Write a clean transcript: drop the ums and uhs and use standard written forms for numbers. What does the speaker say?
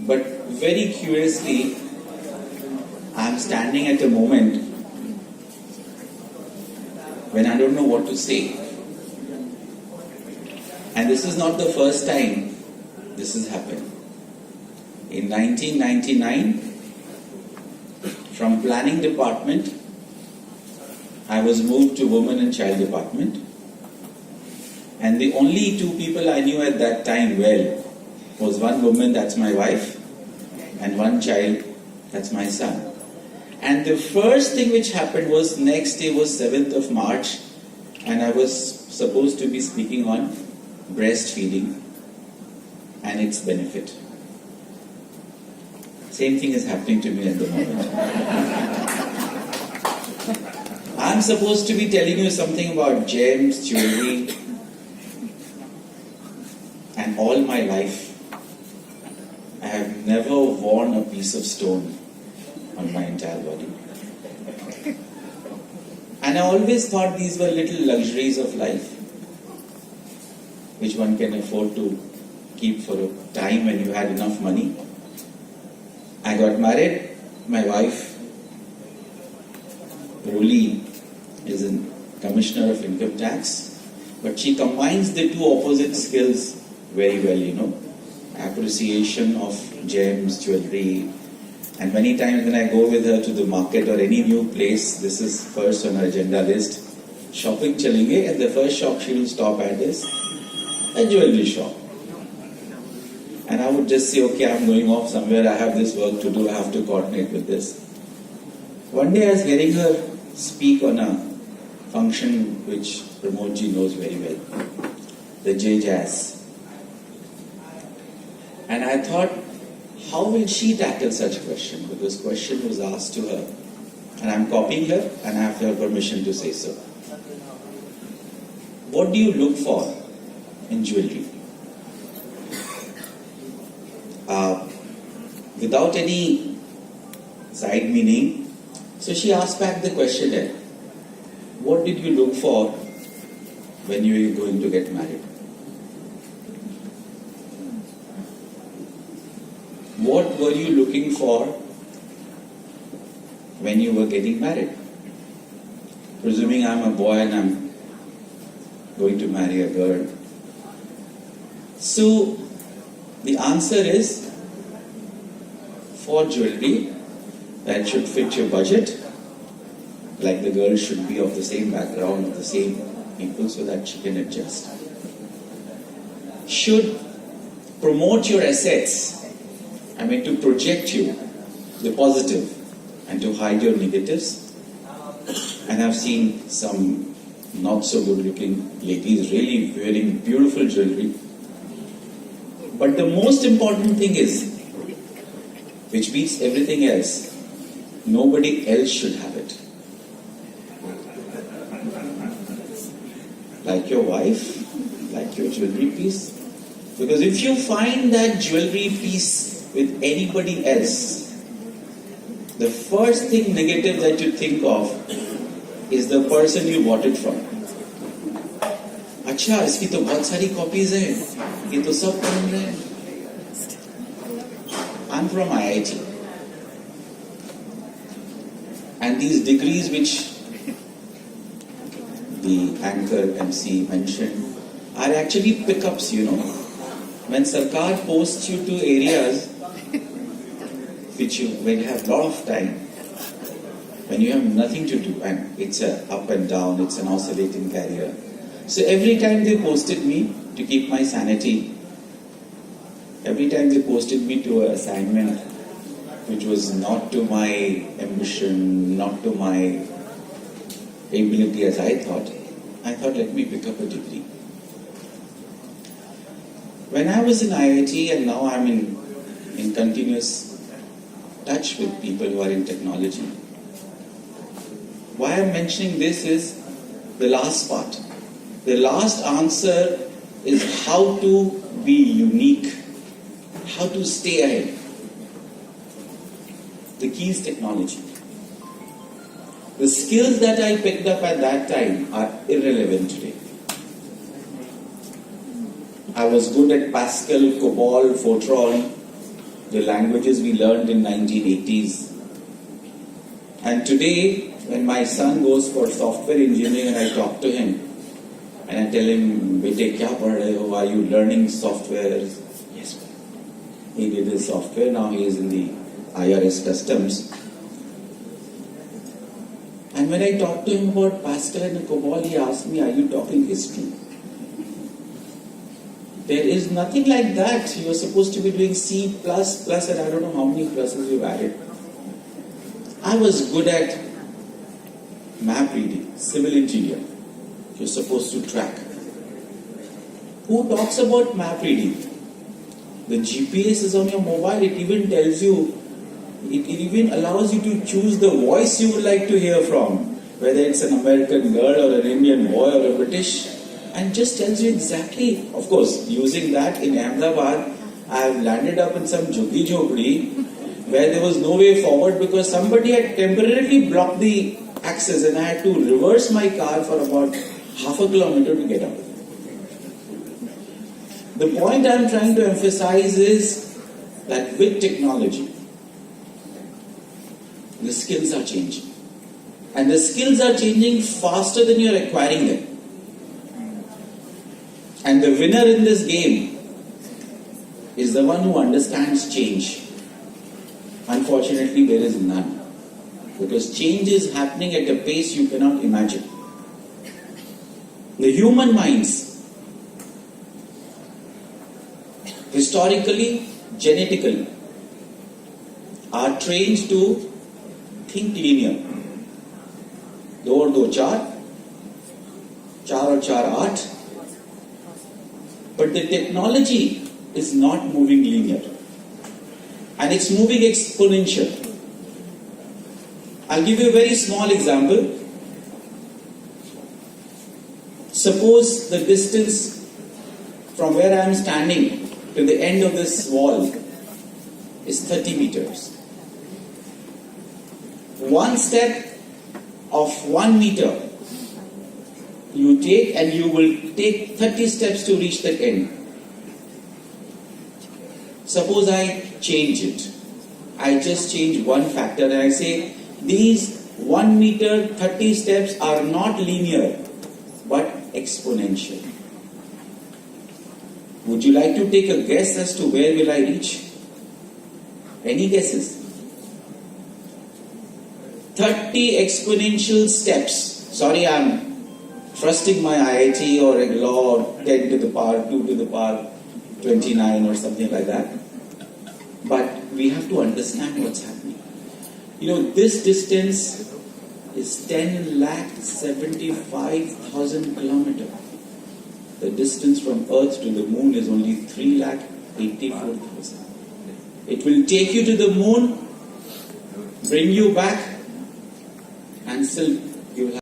But very curiously, I'm standing at a moment when I don't know what to say. And this is not the first time this has happened. In 1999, from planning department, I was moved to women and child department. And the only two people I knew at that time well was one woman, that's my wife, and one child, that's my son. And the first thing which happened was, next day was 7th of March, and I was supposed to be speaking on breastfeeding and its benefit. Same thing is happening to me at the moment. I'm supposed to be telling you something about gems, jewelry, and all my life I have never worn a piece of stone on my entire body. And I always thought these were little luxuries of life which one can afford to keep for a time when you had enough money. I got married. My wife, Roli, is a commissioner of income tax, but she combines the two opposite skills very well, you know. Appreciation of gems, jewelry, and many times when I go with her to the market or any new place, this is first on her agenda list. Shopping chalenge, and the first shop she will stop at is a jewelry shop. And I would just say, okay, I'm going off somewhere, I have this work to do, I have to coordinate with this. One day I was hearing her speak on a function which Pramod ji knows very well, the IIJS. And I thought, how will she tackle such a question? Because question was asked to her. And I'm copying her and I have her permission to say so. What do you look for in jewelry? Without any side meaning. So she asked back the questioner, what did you look for when you were going to get married? What were you looking for when you were getting married? Presuming I'm a boy and I'm going to marry a girl. So the answer is, for jewelry that should fit your budget, like the girl should be of the same background, of the same people, so that she can adjust. Should promote your assets, to project you, the positive, and to hide your negatives. And I've seen some not so good looking ladies really wearing beautiful jewelry. But the most important thing is, which beats everything else, nobody else should have it. Like your wife, like your jewelry piece. Because if you find that jewelry piece with anybody else, the first thing negative that you think of is the person you bought it from. अच्छा, इसकी तो बहुत सारी copies हैं, ये तो सब पढ़ रहे हैं. I'm from IIT, and these degrees which the anchor MC mentioned are actually pickups, you know. When Sarkar posts you to areas when you have a lot of time, when you have nothing to do, and it's a up and down, it's an oscillating career. So every time they posted me to keep my sanity, every time they posted me to an assignment which was not to my ambition, not to my ability as I thought, let me pick up a degree. When I was in IIT, and now I'm in continuous touch with people who are in technology, why I'm mentioning this is the last part. The last answer is how to be unique, how to stay ahead. The key is technology. The skills that I picked up at that time are irrelevant today. I was good at Pascal, COBOL, Fortran, the languages we learned in 1980s. And today, when my son goes for software engineering and I talk to him and I tell him, "Bete, kya padh rahe ho? Are you learning software?" Yes, he did his software. Now he is in the IRS customs. And when I talk to him about Pascal and COBOL, he asked me, "Are you talking history?" There is nothing like that. You are supposed to be doing C++, and I don't know how many pluses you've added. I was good at map reading, civil engineer. You're supposed to track. Who talks about map reading? The GPS is on your mobile. It even tells you, it even allows you to choose the voice you would like to hear from, whether it's an American girl or an Indian boy or a British, and just tells you exactly. Of course, using that in Ahmedabad, I have landed up in some jhuggi jhopdi where there was no way forward because somebody had temporarily blocked the access and I had to reverse my car for about half a kilometer to get out. The point I am trying to emphasize is that with technology, the skills are changing. And the skills are changing faster than you are acquiring them. And the winner in this game is the one who understands change. Unfortunately, there is none. Because change is happening at a pace you cannot imagine. The human minds, historically, genetically, are trained to think linear. दो और दो चार, चार और चार आठ. But the technology is not moving linear. And it's moving exponential. I'll give you a very small example. Suppose the distance from where I am standing to the end of this wall is 30 meters. One step of 1 meter you take and you will take 30 steps to reach that end. Suppose I change it. I just change one factor and I say these 1 meter 30 steps are not linear but exponential. Would you like to take a guess as to where will I reach? Any guesses? 30 exponential steps. Sorry, I'm trusting my IIT or a law or 10 to the power 2 to the power 29 or something like that. But we have to understand what's happening. You know, this distance is 10,75,000 kilometers. The distance from Earth to the moon is only 3,84,000. It will take you to the moon, bring you back, and still